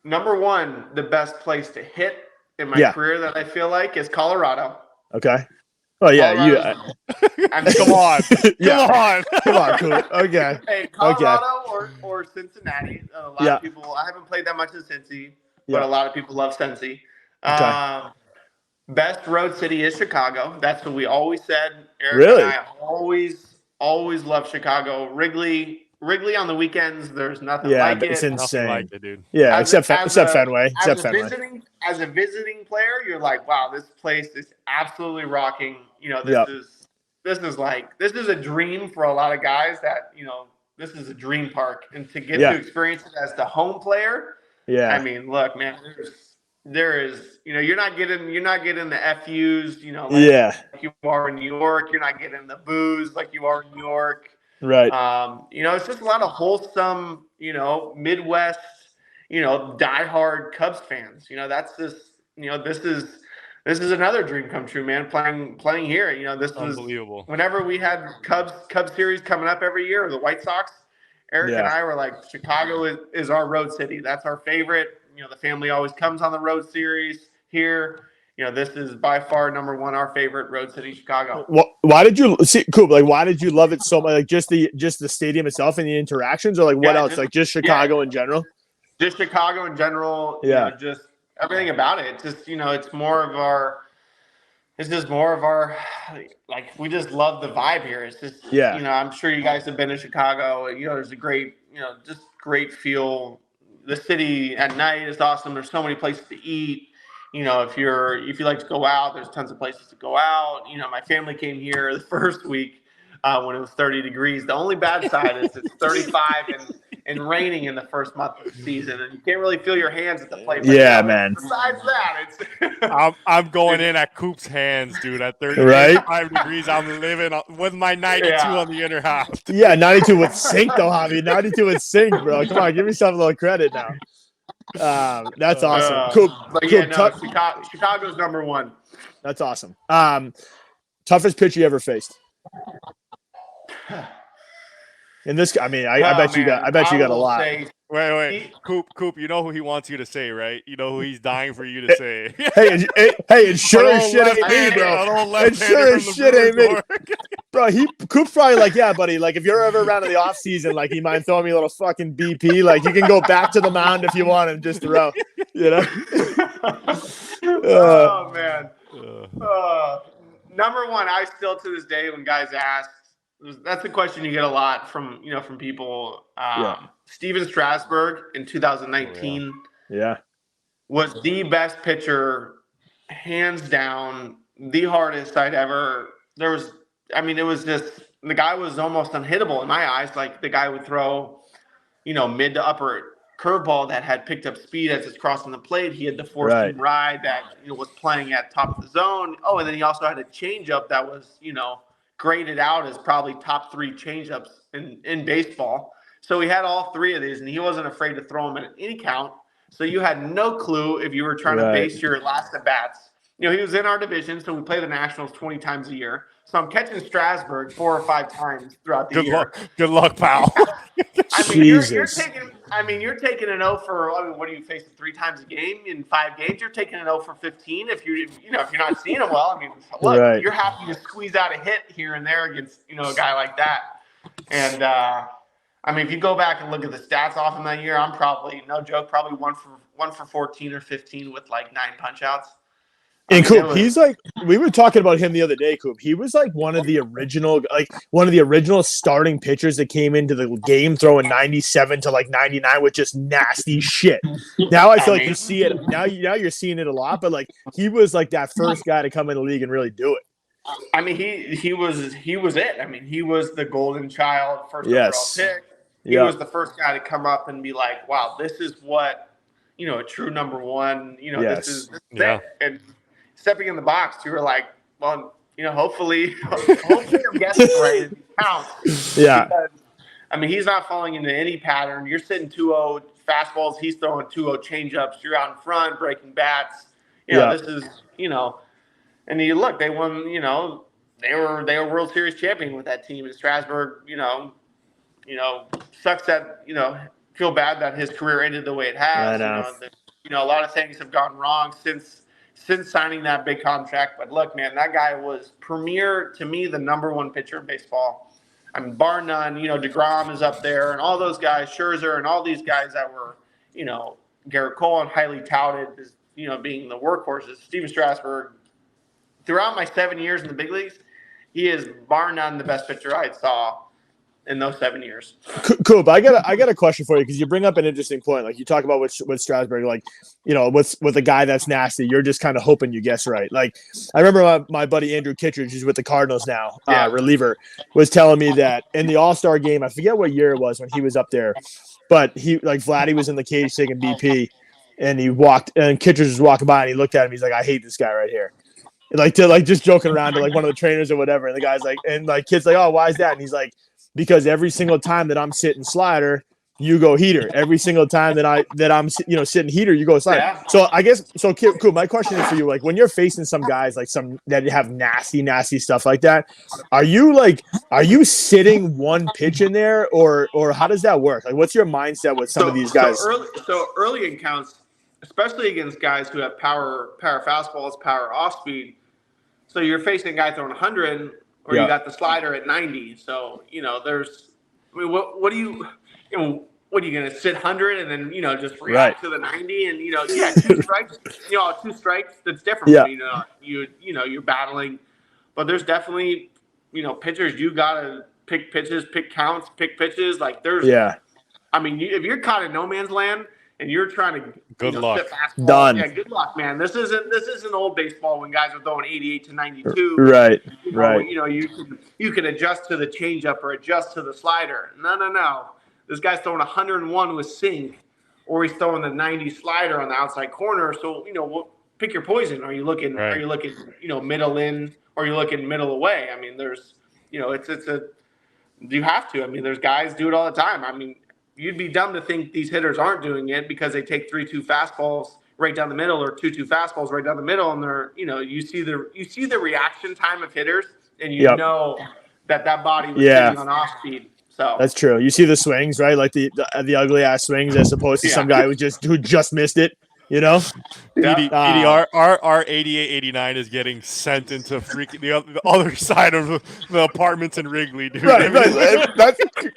S2: Number one, the best place to hit in my career that I feel like is Colorado.
S1: Okay. Oh yeah,
S2: come on,
S1: come on, cool. Okay.
S2: Hey, Colorado or Cincinnati. A lot of people. I haven't played that much in Cincy, but a lot of people love Cincy.
S1: Okay.
S2: Best road city is Chicago. That's what we always said. Eric
S1: really?
S2: And I always loved Chicago. Wrigley on the weekends. There's nothing like it.
S1: It's insane.
S3: Like it, dude.
S1: Yeah, except Fenway.
S2: As a visiting player, you're like, wow, this place is absolutely rocking. This is this is a dream for a lot of guys that, this is a dream park, and to get to experience it as the home player.
S1: Yeah.
S2: I mean, look, man, there is, you're not getting the FUs, like you are in New York. You're not getting the booze like you are in New York.
S1: Right.
S2: It's just a lot of wholesome, Midwest, diehard Cubs fans. That's just, this is another dream come true, man. Playing here, this was
S3: unbelievable.
S2: Whenever we had Cubs series coming up every year, or the White Sox, Eric and I were like, Chicago is our road city. That's our favorite. The family always comes on the road series here. This is by far number one, our favorite road city, Chicago.
S1: Why did you see Coop? Like, why did you love it so much? Like, just the stadium itself and the interactions, or like what else? Just Chicago in general.
S2: Just Chicago in general. Just everything about it. It's just it's more of our. It's just more of our, like, we just love the vibe here. It's just, I'm sure you guys have been to Chicago. There's a great, just great feel. The city at night is awesome. There's so many places to eat. If you like to go out, there's tons of places to go out. My family came here the first week when it was 30 degrees. The only bad side is it's 35 and raining in the first month of the season, and you can't really feel your hands at the plate.
S1: Man.
S2: Besides that, it's
S3: I'm going in at Coop's hands, dude. At 35 degrees, I'm living with my 92 on the inner half.
S1: Yeah, 92 with sink though, Javi. 92 with sink, bro. Come on, give yourself a little credit now. That's awesome. Coop.
S2: Chicago's number one.
S1: That's awesome. Toughest pitch you ever faced? In this, I bet you got a lot.
S3: Wait, Coop. You know who he wants you to say, right? You know who he's dying for you to say.
S1: hey, it sure as shit ain't me, bro. It sure as shit ain't me, bro. Coop's probably like, yeah, buddy. Like, if you're ever around in the off season, like, you mind throwing me a little fucking BP? Like, you can go back to the mound if you want and just throw.
S2: Oh man. Number one, I still to this day when guys ask. That's a question you get a lot from people. Steven Strasburg in 2019 was the best pitcher, hands down, the hardest I'd ever. It was just the guy was almost unhittable in my eyes. Like, the guy would throw, mid to upper curveball that had picked up speed as it's crossing the plate. He had the 4-seam ride that was playing at top of the zone. Oh, and then he also had a changeup that was graded out as probably top 3 changeups in baseball. So he had all 3 of these, and he wasn't afraid to throw them at any count. So you had no clue if you were trying to base your last at bats. He was in our division, so we play the Nationals 20 times a year. So I'm catching Strasburg 4 or 5 times throughout the year.
S3: Good luck, pal.
S2: You're taking an 0 for. What are you facing 3 times a game in 5 games? You're taking an 0 for 15 if you're not seeing him well. You're happy to squeeze out a hit here and there against a guy like that. And if you go back and look at the stats off him that year, I'm probably, no joke, probably 1 for 14 or 15 with like 9 punch outs.
S1: And Coop, he's like, we were talking about him the other day, Coop. He was like one of the original starting pitchers that came into the game throwing 97 to like 99 with just nasty shit. Now I feel like you see it. Now you're seeing it a lot, but like, he was like that first guy to come in the league and really do it.
S2: He was it. He was the golden child, first overall pick. He was the first guy to come up and be like, wow, this is what, a true number one, this is it. And stepping in the box, you were like, well, hopefully I'm guessing right in counts.
S1: Yeah.
S2: Because, he's not falling into any pattern. You're sitting 2-0 fastballs. He's throwing 2-0 changeups. You're out in front, breaking bats. This is, and you look, they won, they were World Series champion with that team. And Strasburg, sucks that, feel bad that his career ended the way it has. A lot of things have gone wrong since signing that big contract. But look, man, that guy was premier, to me, the number 1 pitcher in baseball. Bar none. DeGrom is up there, and all those guys, Scherzer, and all these guys that were, Garrett Cole and highly touted as, being the workhorses. Steven Strasburg, throughout my 7 years in the big leagues, he is bar none the best pitcher I saw in those 7 years.
S1: Coop, I got a question for you because you bring up an interesting point. Like you talk about with Strasburg, like with a guy that's nasty, you're just kind of hoping you guess right. Like I remember my buddy Andrew Kittredge, who's with the Cardinals now, reliever, was telling me that in the All-Star game, I forget what year it was when he was up there, but Vladdy was in the cage taking BP, and Kittredge was walking by and he looked at him. He's like, I hate this guy right here. Just joking around to one of the trainers or whatever. And the guy's like, and kid's like, oh, why is that? And he's like, because every single time that I'm sitting slider, you go heater. Every single time that I'm sitting heater, you go slider. Yeah. So cool. My question is for you, when you're facing some guys some that have nasty stuff like that, are you sitting one pitch in there or how does that work? What's your mindset with some of these guys?
S2: So early in counts, especially against guys who have power fastballs, power off speed. So you're facing a guy throwing 100. Or you got the slider at 90. So, what are you going to sit 100 and then, just react to the 90 and, 2 strikes, 2 strikes, that's different. Yeah. You're battling, but there's definitely, pitchers, you got to pick pitches, pick counts, pick pitches. If you're caught in no man's land and you're trying to
S3: good luck.
S1: Done.
S2: Yeah, good luck, man. This isn't old baseball when guys are throwing 88 to 92.
S1: Right.
S2: You can adjust to the changeup or adjust to the slider. No. This guy's throwing 101 with sink, or he's throwing the 90 slider on the outside corner. So pick your poison. Are you looking? Right. Are you looking? Middle in, or are you looking middle away? There's you have to. There's guys do it all the time. You'd be dumb to think these hitters aren't doing it because they take 3-2 fastballs right down the middle or 2-2 fastballs right down the middle, and they're you see the reaction time of hitters, and you know that body was sitting on off speed. So
S1: that's true. You see the swings, right? Like the ugly ass swings as opposed to some guy who just missed it.
S3: Petey, our 88, 89 is getting sent into freaking the other side of the apartments in Wrigley, dude.
S1: Right.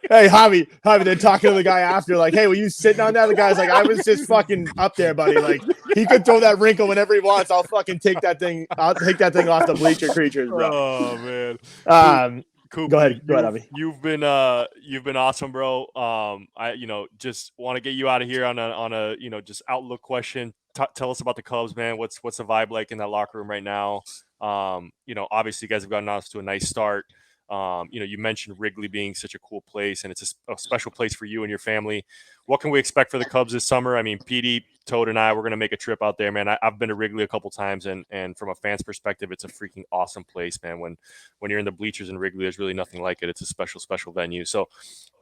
S1: Hey, Javi, they're talking to the guy after, hey, were you sitting on that? The guy's like, I was just fucking up there, buddy. He could throw that wrinkle whenever he wants. I'll fucking take that thing. I'll take that thing off the bleacher creatures, bro.
S3: Oh man. Coop,
S1: go ahead, Javi.
S3: You've been awesome, bro. I just want to get you out of here on a just outlook question. Tell us about the Cubs, man. What's the vibe like in that locker room right now? Obviously you guys have gotten off to a nice start. You mentioned Wrigley being such a cool place, and it's a special place for you and your family. What can we expect for the Cubs this summer? Petey, Toad, and I, we're going to make a trip out there, man. I've been to Wrigley a couple times, and from a fan's perspective, it's a freaking awesome place, man. When you're in the bleachers in Wrigley, there's really nothing like it. It's a special venue. So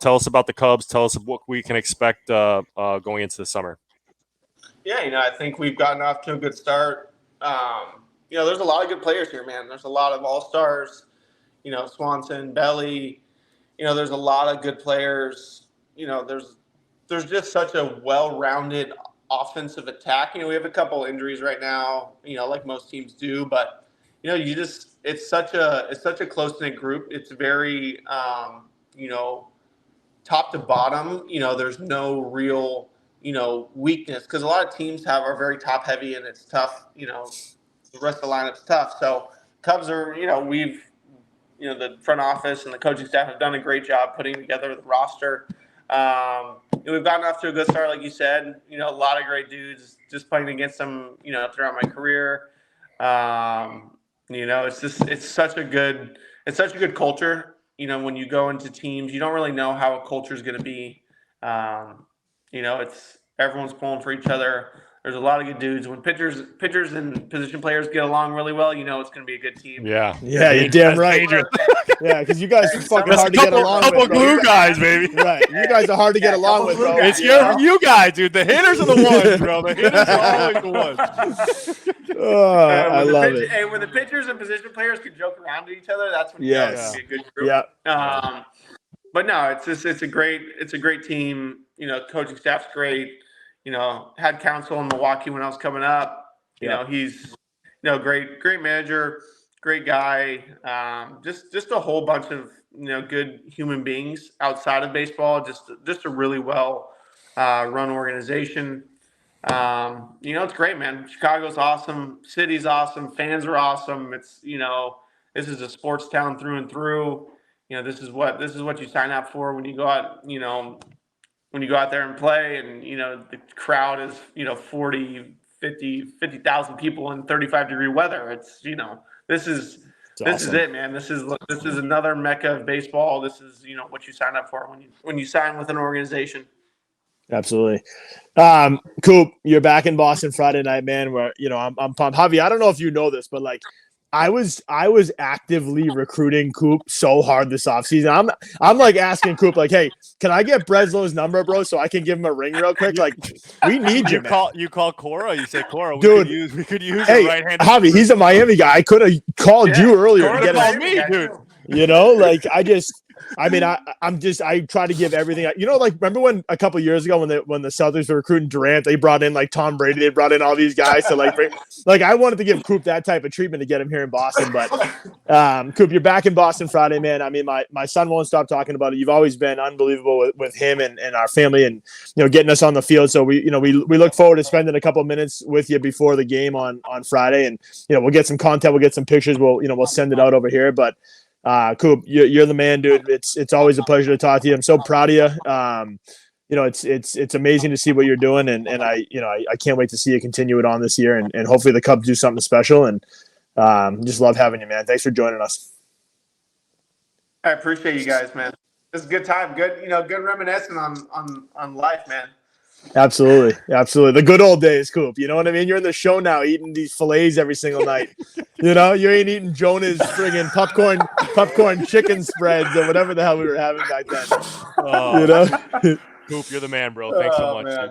S3: tell us about the Cubs. Tell us what we can expect going into the summer.
S2: Yeah, I think we've gotten off to a good start. There's a lot of good players here, man. There's a lot of all-stars. Swanson, Belly, there's a lot of good players. There's just such a well-rounded offensive attack. We have a couple injuries right now, like most teams do, but it's such a close-knit group. It's very top to bottom, there's no real, weakness, because a lot of teams are very top heavy and it's tough, the rest of the lineup's tough. So Cubs are, the front office and the coaching staff have done a great job putting together the roster. We've gotten off to a good start, like you said. A lot of great dudes. Just playing against them, throughout my career. It's such a good culture. When you go into teams, you don't really know how a culture is going to be. It's everyone's pulling for each other. There's a lot of good dudes. When pitchers and position players get along really well, it's going to be a good team.
S3: Yeah,
S1: you're damn right. Yeah, because you guys are fucking hard to get along with.
S3: Couple glue guys, baby.
S1: Right, you guys are hard to get along with, bro.
S3: It's you guys, dude. The hitters are the ones, bro. The hitters are always the ones.
S1: I love it.
S2: And when the pitchers and position players can joke around to each other, that's when you know it's a good group.
S1: Yeah.
S2: But no, it's a great team. Coaching staff's great. Had counsel in Milwaukee when I was coming up. He's great manager, great guy. Just a whole bunch of good human beings outside of baseball. Just a really well run organization. It's great, man. Chicago's awesome. City's awesome. Fans are awesome. It's this is a sports town through and through. this is what you sign up for when you go out, when you go out there and play, and the crowd is 50,000 people in 35-degree weather. It's this is it, man. This is another mecca of baseball. This is what you sign up for when you sign with an organization.
S1: Absolutely. Coop, you're back in Boston Friday night, man. Where I'm pumped. Javi, I don't know if you know this, but like I was actively recruiting Coop so hard this offseason. I'm like asking Coop, like, hey, can I get Breslow's number, bro, so I can give him a ring real quick? Like, we need you, man.
S3: You call Cora. You say, Cora,
S1: dude,
S3: we could use
S1: hey,
S3: a right-handed.
S1: Javi, he's a Miami guy. I could have called you earlier.
S3: Cora called me, dude.
S1: Like I try to give everything. Like remember when a couple years ago when the Celtics were recruiting Durant, they brought in like Tom Brady, they brought in all these guys to like I wanted to give Coop that type of treatment to get him here in Boston. But Coop, you're back in Boston Friday, man. I mean, my son won't stop talking about it. You've always been unbelievable with him and our family, and getting us on the field. So we look forward to spending a couple of minutes with you before the game on Friday, and we'll get some content, we'll get some pictures, we'll send it out over here. But Coop, you're the man, dude. It's always a pleasure to talk to you. I'm so proud of you. It's amazing to see what you're doing, and I can't wait to see you continue it on this year, and hopefully the Cubs do something special. And just love having you, man. Thanks for joining us.
S2: I appreciate you guys, man. It's a good time. Good, good reminiscing on life, man.
S1: Absolutely. The good old days, Coop. You know what I mean? You're in the show now, eating these fillets every single night. You ain't eating Jonah's friggin' popcorn chicken spreads or whatever the hell we were having back then.
S3: Coop, you're the man, bro. Thanks so much.